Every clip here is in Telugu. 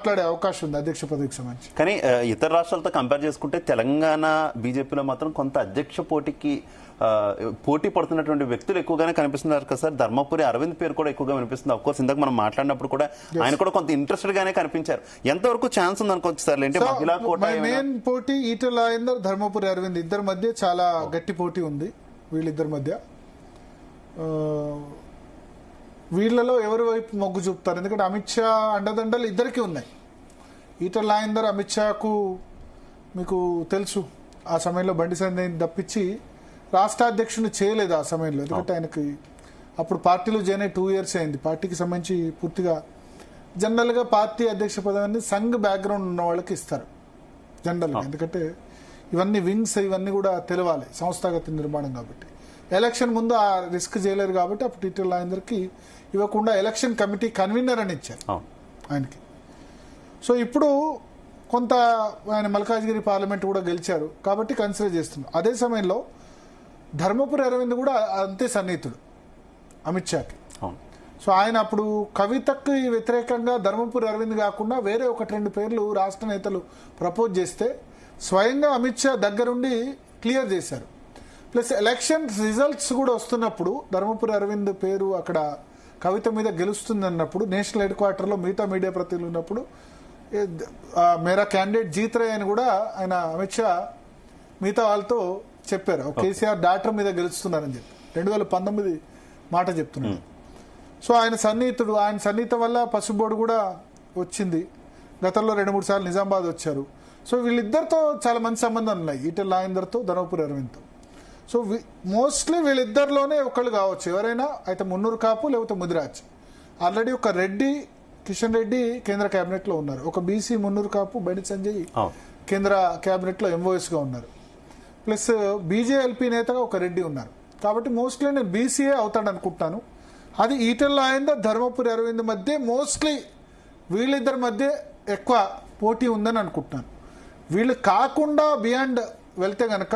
మాట్లాడే అవకాశం ఉంది అధ్యక్ష పదవికి సంబంధించి. కానీ ఇతర రాష్ట్రాలతో కంపేర్ చేసుకుంటే తెలంగాణ బీజేపీలో మాత్రం కొంత అధ్యక్ష పోటీ పడుతున్నటువంటి వ్యక్తులు ఎక్కువగానే కనిపిస్తున్నారు కదా సార్. ధర్మపురి అరవింద్ పేరు కూడా ఎక్కువగా వినిపిస్తుంది. ఆఫ్ కోర్స్ ఇందాక మనం మాట్లాడినప్పుడు కూడా ఆయన కూడా కొంత ఇంట్రెస్టెడ్ గానే కనిపించారు. ఎంతవరకు ఛాన్స్ ఉంది అనుకోవచ్చు సార్? అంటే మహిళా కోట మెయిన్ పోటీ ఈటెల రాజేందర్, ధర్మపురి అరవింద్ ఇద్దరి మధ్య చాలా గట్టి పోటీ ఉంది. వీళ్ళిద్దరి మధ్య వీళ్ళలో ఎవరి వైపు మొగ్గు చూపుతారు? ఎందుకంటే అమిత్ షా అండదండలు ఇద్దరికి ఉన్నాయి. ఈటెల రాజేందర్ అమిత్ షాకు మీకు తెలుసు ఆ సమయంలో బండి సంజయ్ తప్పించి రాష్ట్ర అధ్యక్షుని చేయలేదు ఆ సమయంలో. ఎందుకంటే ఆయనకి అప్పుడు పార్టీలో జాయిన్ అయ్యి 2 years అయింది. పార్టీకి సంబంధించి పూర్తిగా జనరల్గా పార్టీ అధ్యక్ష పదవిని సంఘ్ బ్యాక్గ్రౌండ్ ఉన్న వాళ్ళకి ఇస్తారు జనరల్గా. ఎందుకంటే ఇవన్నీ వింగ్స్ ఇవన్నీ కూడా తెలవాలి, సంస్థాగత నిర్మాణం కాబట్టి. ఎలక్షన్ ముందు ఆ రిస్క్ చేయలేరు కాబట్టి అప్పుడు ఈటెల రాజేందర్కి ఇవ్వకుండా ఎలక్షన్ కమిటీ కన్వీనర్ అని ఇచ్చారు ఆయనకి. సో ఇప్పుడు కొంత ఆయన మల్కాజ్గిరి పార్లమెంట్ కూడా గెలిచారు కాబట్టి కన్సిడర్ చేస్తున్నారు. అదే సమయంలో ధర్మపురి అరవింద్ కూడా అంతే సన్నిహితుడు అమిత్ షాకి. సో ఆయన అప్పుడు కవితకు వ్యతిరేకంగా ధర్మపురి అరవింద్ కాకుండా వేరే 1-2 పేర్లు రాష్ట్ర నేతలు ప్రపోజ్ చేస్తే స్వయంగా అమిత్ షా దగ్గరుండి క్లియర్ చేశారు. ప్లస్ ఎలక్షన్ రిజల్ట్స్ కూడా వస్తున్నప్పుడు ధర్మపురి అరవింద్ పేరు అక్కడ కవిత మీద గెలుస్తుంది అన్నప్పుడు నేషనల్ హెడ్ క్వార్టర్లో మిగతా మీడియా ప్రతినిధులు ఉన్నప్పుడు మేరా క్యాండిడేట్ జీత్ రే అని కూడా ఆయన అమిత్ షా మిగతా వాళ్ళతో చెప్పారు. కేసీఆర్ డాక్టర్ మీద గెలుస్తున్నారని చెప్పి 2019 మాట చెప్తున్నాడు. సో ఆయన సన్నిహితుడు, ఆయన సన్నిహితం వల్ల పసుబోర్డు కూడా వచ్చింది. గతంలో 2-3 సార్లు నిజామాబాద్ వచ్చారు. సో వీళ్ళిద్దరితో చాలా మంచి సంబంధాలు ఉన్నాయి, ఈటెల రాజేందర్తో ధర్మపురి అరవింద్తో. సో మోస్ట్లీ వీళ్ళిద్దరిలోనే ఒకళ్ళు కావచ్చు ఎవరైనా, అయితే మున్నూరు కాపు లేకపోతే ముదిరాజ్. ఆల్రెడీ ఒక రెడ్డి, కిషన్ రెడ్డి కేంద్ర కేబినెట్ లో ఉన్నారు. ఒక బీసీ మున్నూరు కాపు బండి సంజయ్ కేంద్ర కేబినెట్ లో ఎంఓఎస్ గా ఉన్నారు. ప్లస్ బీజేఎల్పీ నేతగా ఒక రెడ్డి ఉన్నారు. కాబట్టి మోస్ట్లీ నేను బీసీఏ అవుతాడు అనుకుంటున్నాను. అది ఈటెల రాజేందర్ ధర్మపురి అరవింద్ మధ్య మోస్ట్లీ వీళ్ళిద్దరి మధ్య ఎక్కువ పోటీ ఉందని అనుకుంటున్నాను. వీళ్ళు కాకుండా బియాండ్ వెళ్తే గనక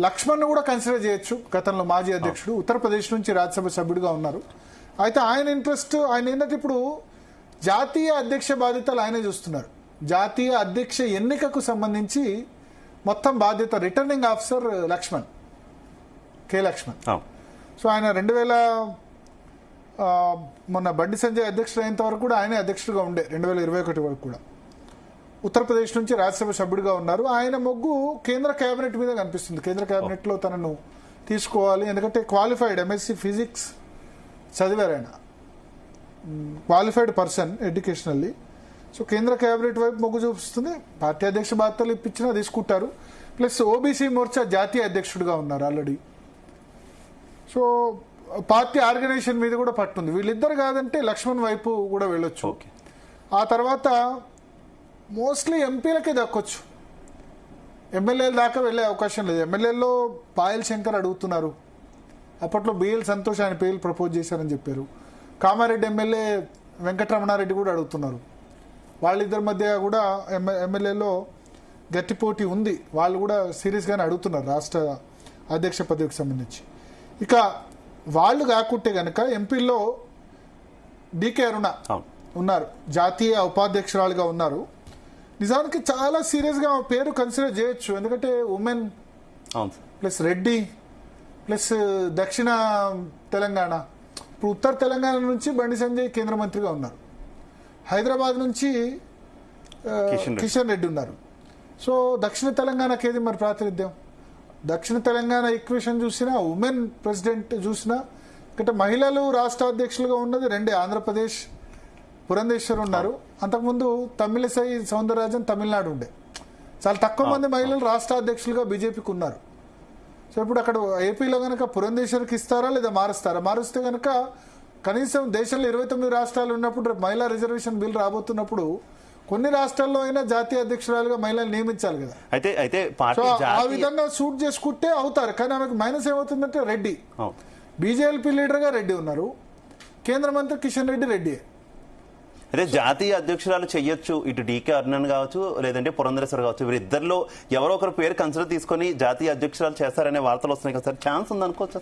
లక్ష్మణ్ కూడా కన్సిడర్ చేయొచ్చు. గతంలో మాజీ అధ్యక్షుడు, ఉత్తరప్రదేశ్ నుంచి రాజ్యసభ సభ్యుడిగా ఉన్నారు. అయితే ఆయన ఇంట్రెస్ట్, ఆయన ఏంటంటే ఇప్పుడు జాతీయ అధ్యక్ష బాధ్యతలు ఆయనే చూస్తున్నారు. జాతీయ అధ్యక్ష ఎన్నికకు సంబంధించి మొత్తం బాధ్యత returning officer Lakshman, K Lakshman. So ఆయన 2000 మొన్న బండి సంజయ్ అధ్యక్షుడు అయినంత వరకు కూడా ఆయనే అధ్యక్షుడిగా ఉండే 2021 వరకు కూడా. ఉత్తరప్రదేశ్ నుంచి రాజ్యసభ సభ్యుడిగా ఉన్నారు. ఆయన మొగ్గు కేంద్ర కేబినెట్ మీద కనిపిస్తుంది. కేంద్ర కేబినెట్ లో తనను తీసుకోవాలి, ఎందుకంటే క్వాలిఫైడ్ ఎంఎస్సీ ఫిజిక్స్ చదివారు ఆయన, క్వాలిఫైడ్ పర్సన్ ఎడ్యుకేషనల్లీ. సో కేంద్ర కేబినెట్ వైపు మొగ్గు చూపిస్తుంది. పార్టీ అధ్యక్ష బాధ్యతలు ఇప్పించినా తీసుకుంటారు. ప్లస్ ఓబీసీ మోర్చా జాతీయ అధ్యక్షుడిగా ఉన్నారు ఆల్రెడీ. సో పార్టీ ఆర్గనైజేషన్ మీద కూడా పట్టుంది. వీళ్ళిద్దరు కాదంటే లక్ష్మణ్ వైపు కూడా వెళ్ళొచ్చు. ఆ తర్వాత మోస్ట్లీ ఎంపీలకే దక్కొచ్చు, ఎమ్మెల్యేల దాకా వెళ్లే అవకాశం లేదు. ఎమ్మెల్యేలో పాయల్ శంకర్ అడుగుతున్నారు. అప్పట్లో బిఎల్ సంతోష్ ఆయన పేర్లు ప్రపోజ్ చేశారని చెప్పారు. కామారెడ్డి ఎమ్మెల్యే వెంకటరమణారెడ్డి కూడా అడుగుతున్నారు. వాళ్ళిద్దరి మధ్య కూడా ఎమ్మెల్యేలో గట్టి పోటీ ఉంది. వాళ్ళు కూడా సీరియస్గానే అడుగుతున్నారు రాష్ట్ర అధ్యక్ష పదవికి సంబంధించి. ఇక వాళ్ళు కాకుంటే గనక ఎంపీలో డికే అరుణ ఉన్నారు, జాతీయ ఉపాధ్యక్షురాలుగా ఉన్నారు. నిజానికి చాలా సీరియస్గా పేరు కన్సిడర్ చేయొచ్చు, ఎందుకంటే ఉమెన్ ప్లస్ రెడ్డి ప్లస్ దక్షిణ తెలంగాణ. ఇప్పుడు ఉత్తర తెలంగాణ నుంచి బండి సంజయ్ కేంద్ర మంత్రిగా ఉన్నారు. హైదరాబాద్ నుంచి కిషన్ రెడ్డి ఉన్నారు. సో దక్షిణ తెలంగాణకి ఏది మరి ప్రాతినిధ్యం? దక్షిణ తెలంగాణ ఈక్వేషన్ చూసినా, ఉమెన్ ప్రెసిడెంట్ చూసినా, అంటే మహిళలు రాష్ట్ర అధ్యక్షులుగా ఉన్నది 2 ఆంధ్రప్రదేశ్, పురంధేశ్వర్ ఉన్నారు. అంతకుముందు తమిళసై సౌందరరాజన్ తమిళనాడు ఉండే. చాలా తక్కువ మంది మహిళలు రాష్ట్ర అధ్యక్షులుగా బీజేపీకి ఉన్నారు. సో ఇప్పుడు అక్కడ ఏపీలో కనుక పురంధేశ్వర్కి ఇస్తారా లేదా మారుస్తారా? మారుస్తే కనుక కనీసం దేశంలో 29 రాష్ట్రాలు ఉన్నప్పుడు మహిళా రిజర్వేషన్ బిల్ రాబోతున్నప్పుడు కొన్ని రాష్ట్రాల్లో అయినా జాతీయ అధ్యక్షురాలుగా మహిళలు నియమించాలి కదా. అయితే ఆ విధంగా సూట్ చేసుకుంటే అవుతారు. కానీ ఆమెకు మైనస్ ఏమవుతుందంటే రెడ్డి, బీజేపీ లీడర్ గా రెడ్డి ఉన్నారు, కేంద్ర మంత్రి కిషన్ రెడ్డి రెడ్డి. అదే జాతీయ అధ్యక్షురాలు చెయ్యొచ్చు, ఇటు డీకే అరుణన్ కావచ్చు లేదంటే పురంధరేశ్వర్ కావచ్చు, వీరిద్దరిలో ఎవరో ఒకరు పేరు కన్సిడర్ తీసుకొని జాతీయ అధ్యక్షురాలు చేస్తారనే వార్తలు వస్తున్నాయి కదా సార్, ఛాన్స్ ఉంది అనుకోవచ్చు?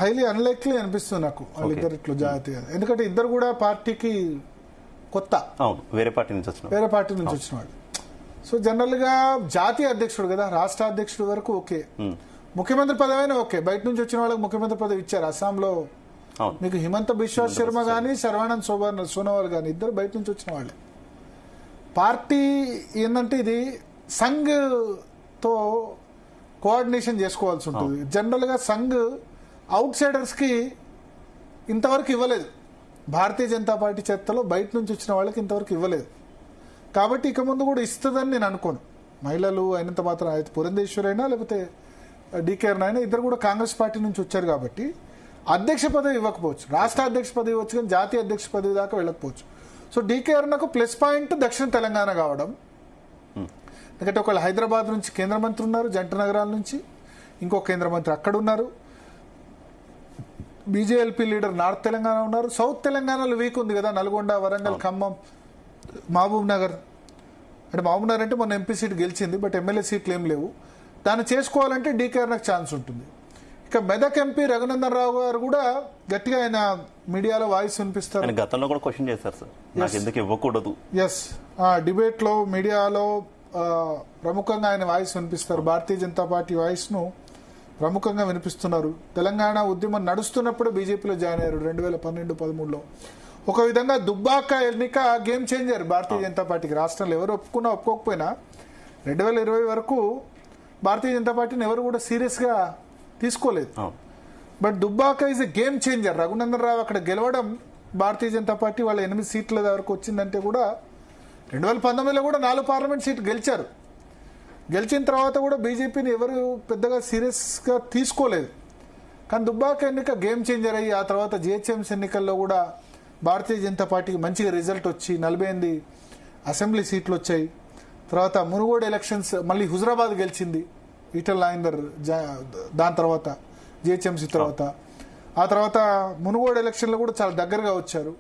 హైలీ అన్లైక్లీ అనిపిస్తుంది నాకు వాళ్ళిద్దరిట్లో జాతీయ. ఎందుకంటే ఇద్దరు కూడా పార్టీకి కొత్త, అవును, వేరే పార్టీ నుంచి వచ్చిన వాళ్ళు. సో జనరల్ గా జాతీయ అధ్యక్షుడు కదా, రాష్ట్ర అధ్యక్షుడు వరకు ఓకే, ముఖ్యమంత్రి పదవి అయినా ఓకే. బయట నుంచి వచ్చిన వాళ్ళకి ముఖ్యమంత్రి పదవి ఇచ్చారు. అస్సాంలో మీకు హిమంత బిశ్వా శర్మ గానీ సర్వానంద్ సోనోవాల్ గానీ ఇద్దరు బయట నుంచి వచ్చిన వాళ్ళే. పార్టీ ఏంటంటే ఇది సంఘ్ తో కోఆర్డినేషన్ చేసుకోవాల్సి ఉంటుంది. జనరల్ గా సంఘ్ అవుట్ సైడర్స్ కి ఇంతవరకు ఇవ్వలేదు. భారతీయ జనతా పార్టీ చర్చలో బయట నుంచి వచ్చిన వాళ్ళకి ఇంతవరకు ఇవ్వలేదు. కాబట్టి ఇక ముందు కూడా ఇస్తుందని నేను అనుకోను. మహిళలు అయినంత మాత్రం అయితే పురంధేశ్వరి అయినా లేకపోతే డీకేఆర్ అయినా ఇద్దరు కూడా కాంగ్రెస్ పార్టీ నుంచి వచ్చారు కాబట్టి అధ్యక్ష పదవి ఇవ్వకపోవచ్చు, రాష్ట్ర అధ్యక్ష పదవి ఇవ్వచ్చు, కానీ జాతీయ అధ్యక్ష పదవి దాకా వెళ్ళకపోవచ్చు. సో డీకేఆర్ నాకు ప్లస్ పాయింట్ దక్షిణ తెలంగాణ కావడం. ఎందుకంటే ఒకళ్ళు హైదరాబాద్ నుంచి కేంద్ర మంత్రి ఉన్నారు, జంట నగరాల నుంచి, ఇంకో కేంద్ర మంత్రి అక్కడ ఉన్నారు, బీజేఎల్పీ లీడర్ నార్త్ తెలంగాణ ఉన్నారు, సౌత్ తెలంగాణలో వీక్ ఉంది కదా, నల్గొండ, వరంగల్, ఖమ్మం, మహబూబ్ నగర్. అంటే మహబూబ్ నగర్ అంటే మొన్న ఎంపీ సీట్ గెలిచింది, బట్ ఎమ్మెల్యే సీట్లు ఏం లేవు. దాన్ని చేసుకోవాలంటే డీకేఆర్ నాకు ఛాన్స్ ఉంటుంది. ఇక మెదక్ ఎంపీ రఘునందన్ రావు గారు కూడా గట్టిగా ఆయన మీడియాలో వాయిస్ వినిపిస్తారు. గతంలో కూడా క్వశ్చన్ చేశారు సార్, నాకు ఎందుకు ఇవ్వకూడదు. ఎస్, డిబేట్ లో మీడియాలో ప్రముఖంగా ఆయన వాయిస్ వినిపిస్తారు. భారతీయ జనతా పార్టీ వాయిస్ ను ప్రముఖంగా వినిపిస్తున్నారు. తెలంగాణ ఉద్యమం నడుస్తున్నప్పుడు బీజేపీలో జాయిన్ అయ్యారు 2012-13లో. ఒక విధంగా దుబ్బాక ఎన్నిక గేమ్ చేంజర్ భారతీయ జనతా పార్టీకి. రాష్ట్రంలో ఎవరు ఒప్పుకున్నా ఒప్పుకోకపోయినా 2020 వరకు భారతీయ జనతా పార్టీని ఎవరు కూడా సీరియస్ గా తీసుకోలేదు. But Dubbaka is a game changer. Raghunandan Rao అక్కడ గెలవడం భారతీయ జనతా పార్టీ వాళ్ళ 8 సీట్ల వరకు వచ్చిందంటే కూడా 2019లో కూడా 4 పార్లమెంట్ సీట్లు గెలిచారు. గెలిచిన తర్వాత కూడా బీజేపీని ఎవరు పెద్దగా సీరియస్ గా తీసుకోలేదు. కానీ దుబ్బాక ఎన్నిక గేమ్ చేంజర్ అయ్యి ఆ తర్వాత జిహెచ్ఎంసీ ఎన్నికల్లో కూడా భారతీయ జనతా పార్టీకి మంచిగా రిజల్ట్ వచ్చి 48 అసెంబ్లీ సీట్లు వచ్చాయి. తర్వాత మునుగోడు ఎలక్షన్స్ మళ్ళీ హుజరాబాద్ గెలిచింది ఈటెల రాజేందర్, దాని తర్వాత జిహెచ్ఎంసీ తర్వాత. ఆ తర్వాత మునుగోడు ఎలక్షన్లో కూడా చాలా దగ్గరగా వచ్చారు.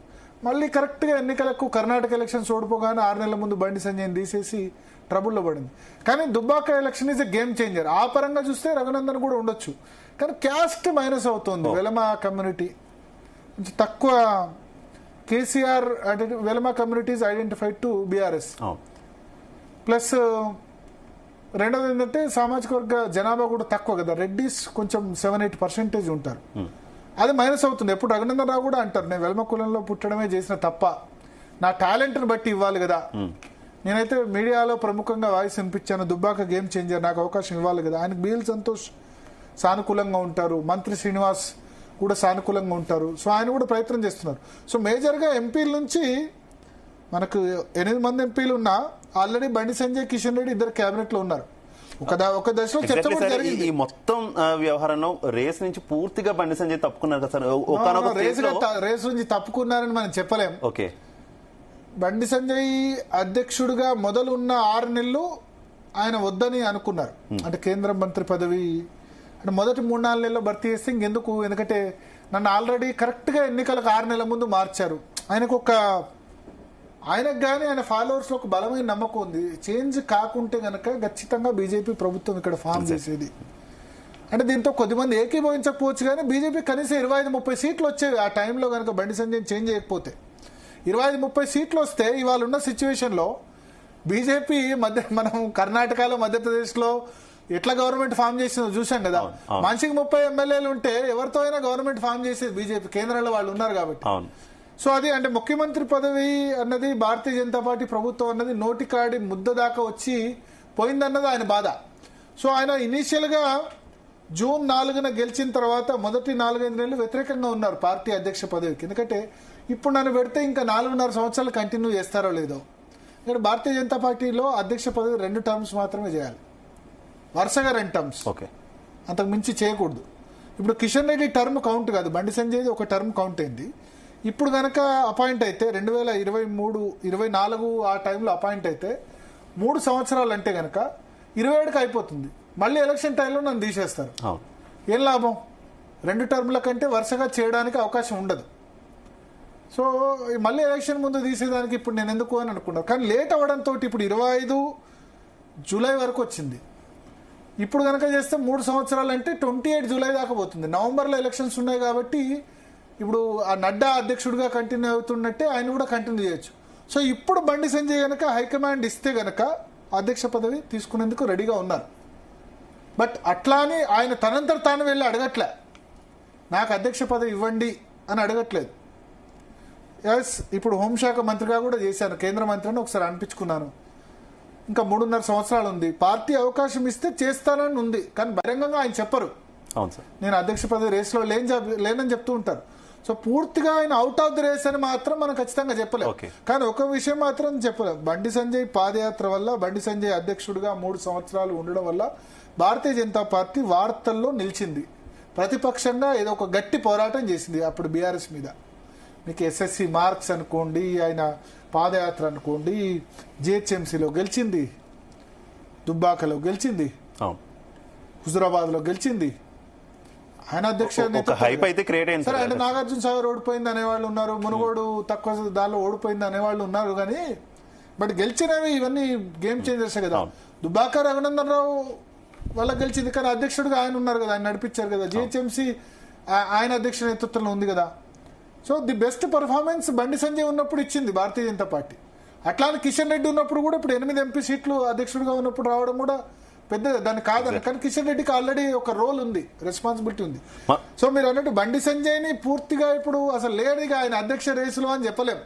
మళ్ళీ కరెక్ట్గా ఎన్నికలకు కర్ణాటక ఎలక్షన్స్ ఓడిపోగానే 6 నెలల ముందు బండి సంజయ్ని తీసేసి ట్రబుల్లో పడింది. కానీ Dubbaka election is a game changer. ఆ పరంగా చూస్తే రఘునందన్ కూడా ఉండొచ్చు. కానీ క్యాస్ట్ మైనస్ అవుతుంది. వెలమ కమ్యూనిటీ తక్కువ. KCR Velama communities identified to BRS. Plus రెండోది ఏంటంటే సామాజిక వర్గ జనాభా కూడా తక్కువ కదా. రెడ్డిస్ కొంచెం 7-8% ఉంటారు. అది మైనస్ అవుతుంది. ఎప్పుడు రఘునందన్ రావు కూడా అంటారు, నేను వెల్మ కులంలో పుట్టడమే చేసిన తప్ప, నా టాలెంట్ని బట్టి ఇవ్వాలి కదా. నేనైతే మీడియాలో ప్రముఖంగా వాయిస్ వినిపించాను, దుబ్బాక గేమ్ చేంజర్, నాకు అవకాశం ఇవ్వాలి కదా. ఆయనకు బిఎల్ సంతోష్ సానుకూలంగా ఉంటారు, మంత్రి శ్రీనివాస్ కూడా సానుకూలంగా ఉంటారు. సో ఆయన కూడా ప్రయత్నం చేస్తున్నారు. సో మేజర్గా ఎంపీల నుంచి మనకు 8 మంది ఎంపీలు ఉన్నా ఆల్రెడీ బండి సంజయ్, కిషన్ రెడ్డి ఇద్దరు కేబినెట్ లో ఉన్నారు. ఒక దశలో చర్చ కూడా జరిగింది. ఈ మొత్తం వ్యవహారంలో రేస్ నుంచి పూర్తిగా బండి సంజయ్ తప్పుకున్నారు కదా సార్. రేస్ నుంచి తప్పుకున్నారని మనం చెప్పలేం. ఓకే, బండి సంజయ్ అధ్యక్షుడిగా మొదలున్న 6 నెలలు ఆయన వద్దని అనుకున్నారు. అంటే కేంద్ర మంత్రి పదవి అంటే మొదటి 3-4 నెలల్లో భర్తీ చేస్తే ఇంకెందుకు, ఎందుకంటే నన్ను ఆల్రెడీ కరెక్ట్ గా ఎన్నికలకు 6 నెలల ముందు మార్చారు. ఆయనకు కానీ ఆయన ఫాలోవర్స్ లో ఒక బలమైన నమ్మకం ఉంది. చేంజ్ కాకుంటే గనక ఖచ్చితంగా బీజేపీ ప్రభుత్వం ఇక్కడ ఫామ్ చేసేది. అంటే దీంతో కొద్దిమంది ఏకీభవించకపోవచ్చు, కానీ బీజేపీ కనీసం 25-30 సీట్లు వచ్చేవి ఆ టైంలో కనుక బండి సంజయ్ చేంజ్ చేయకపోతే. 25-30 సీట్లు వస్తే ఇవాళ ఉన్న సిచ్యువేషన్ లో బీజేపీ మనం కర్ణాటకలో, మధ్యప్రదేశ్ లో ఎట్లా గవర్నమెంట్ ఫామ్ చేసిందో చూసాం కదా. మనిషికి 30 ఎమ్మెల్యేలు ఉంటే ఎవరితో అయినా గవర్నమెంట్ ఫామ్ చేసేది బీజేపీ. కేంద్రంలో వాళ్ళు ఉన్నారు కాబట్టి. సో అది అంటే ముఖ్యమంత్రి పదవి అన్నది భారతీయ జనతా పార్టీ ప్రభుత్వం అన్నది నోటికాడి ముద్ద దాకా వచ్చి పోయిందన్నది ఆయన బాధ. సో ఆయన ఇనీషియల్ గా జూన్ 4న గెలిచిన తర్వాత మొదటి 4-5 నెలలు వ్యతిరేకంగా ఉన్నారు పార్టీ అధ్యక్ష పదవికి. ఎందుకంటే ఇప్పుడు నన్ను పెడితే ఇంకా 4.5 సంవత్సరాలు కంటిన్యూ చేస్తారో లేదో. ఇక్కడ భారతీయ జనతా పార్టీలో అధ్యక్ష పదవి 2 టర్మ్స్ మాత్రమే చేయాలి, వరుసగా 2 టర్మ్స్, అంతకు మించి చేయకూడదు. ఇప్పుడు కిషన్ రెడ్డి టర్మ్ కౌంట్ కాదు, బండి సంజయ్ ఒక టర్మ్ కౌంట్ అయింది. ఇప్పుడు కనుక అపాయింట్ అయితే 2023-24 ఆ టైంలో అపాయింట్ అయితే 3 సంవత్సరాలు అంటే కనుక 27కి అయిపోతుంది. మళ్ళీ ఎలక్షన్ టైంలో నన్ను తీసేస్తారు. ఏం లాభం? 2 టర్ముల కంటే వరుసగా చేయడానికి అవకాశం ఉండదు. సో మళ్ళీ ఎలక్షన్ ముందు తీసేదానికి ఇప్పుడు నేను ఎందుకు అని అనుకున్నాను. కానీ లేట్ అవ్వడంతో ఇప్పుడు 25 జూలై వరకు వచ్చింది. ఇప్పుడు కనుక చేస్తే 3 సంవత్సరాలు అంటే 28 జూలై దాకా పోతుంది. నవంబర్లో ఎలక్షన్స్ ఉన్నాయి కాబట్టి ఇప్పుడు ఆ నడ్డా అధ్యక్షుడిగా కంటిన్యూ అవుతున్నట్టే ఆయన కూడా కంటిన్యూ చేయొచ్చు. సో ఇప్పుడు బండి సంజయ్ గనక హైకమాండ్ ఇస్తే గనక అధ్యక్ష పదవి తీసుకునేందుకు రెడీగా ఉన్నారు. బట్ అట్లా అని ఆయన తనంతట తాను వెళ్ళి అడగట్లే, నాకు అధ్యక్ష పదవి ఇవ్వండి అని అడగట్లేదు. ఎస్, ఇప్పుడు హోంశాఖ మంత్రిగా కూడా చేశాను, కేంద్ర మంత్రిని ఒకసారి అనిపించుకున్నాను. ఇంకా 3.5 సంవత్సరాలు ఉంది, పార్టీ అవకాశం ఇస్తే చేస్తానని ఉంది. కానీ బహిరంగంగా ఆయన చెప్పరు అవును సార్, నేను అధ్యక్ష పదవి రేస్లో లేనని చెప్తూ ఉంటారు. సో పూర్తిగా ఆయన అవుట్ ఆఫ్ ది రేస్ అని మాత్రం మనం ఖచ్చితంగా చెప్పలేము. కానీ ఒక విషయం మాత్రం చెప్పలేము, బండి సంజయ్ పాదయాత్ర వల్ల, బండి సంజయ్ అధ్యక్షుడిగా 3 సంవత్సరాలు ఉండడం వల్ల భారతీయ జనతా పార్టీ వార్తల్లో నిలిచింది. ప్రతిపక్షంగా ఏదో ఒక గట్టి పోరాటం చేసింది అప్పుడు బీఆర్ఎస్ మీద. మీకు ఎస్ఎస్సి మార్క్స్ అనుకోండి, ఆయన పాదయాత్ర అనుకోండి, జిహెచ్ఎంసీలో గెలిచింది, దుబ్బాకలో గెలిచింది, హుజురాబాద్లో గెలిచింది. ఆయన అధ్యక్ష సరే, అంటే నాగార్జున సాగర్ ఓడిపోయింది అనేవాళ్ళు ఉన్నారు, మునుగోడు తక్కువ దానిలో ఓడిపోయింది అనేవాళ్ళు ఉన్నారు. కానీ బట్ గెలిచినవి ఇవన్నీ గేమ్ చేంజర్సే కదా. దుబ్బాక రఘునందన్ రావు వల్ల గెలిచింది, కానీ అధ్యక్షుడిగా ఆయన ఉన్నారు కదా, ఆయన నడిపించారు కదా. జిహెచ్ఎంసీ ఆయన అధ్యక్ష నేతృత్వంలో ఉంది కదా. So the best performance Bandi Sanjay ఉన్నప్పుడు ఇచ్చింది భారతీయ జనతా పార్టీ. అట్లానే కిషన్ రెడ్డి ఉన్నప్పుడు కూడా, ఇప్పుడు 8 ఎంపీ సీట్లు అధ్యక్షుడిగా ఉన్నప్పుడు రావడం కూడా పెద్ద దాన్ని కాదని. కానీ కిషన్ రెడ్డికి ఆల్రెడీ ఒక రోల్ ఉంది, రెస్పాన్సిబిలిటీ ఉంది. సో మీరు అన్నట్టు బండి సంజయ్ని పూర్తిగా ఇప్పుడు అసలు లేడీగా ఆయన అధ్యక్ష రేసులో అని చెప్పలేం.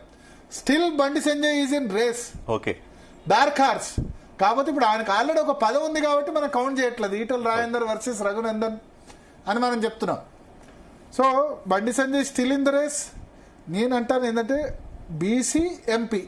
Still Bandi Sanjay is in race, okay, dark horse. కాకపోతే ఇప్పుడు ఆయనకు ఆల్రెడీ ఒక పదవి ఉంది కాబట్టి మనం కౌంట్ చేయట్లేదు, ఈటల రాజేందర్ వర్సెస్ రఘునందన్ అని మనం చెప్తున్నాం. So Bandi Sanjay still in the race. నేను అంటాను ఏంటంటే బీసీ ఎంపీ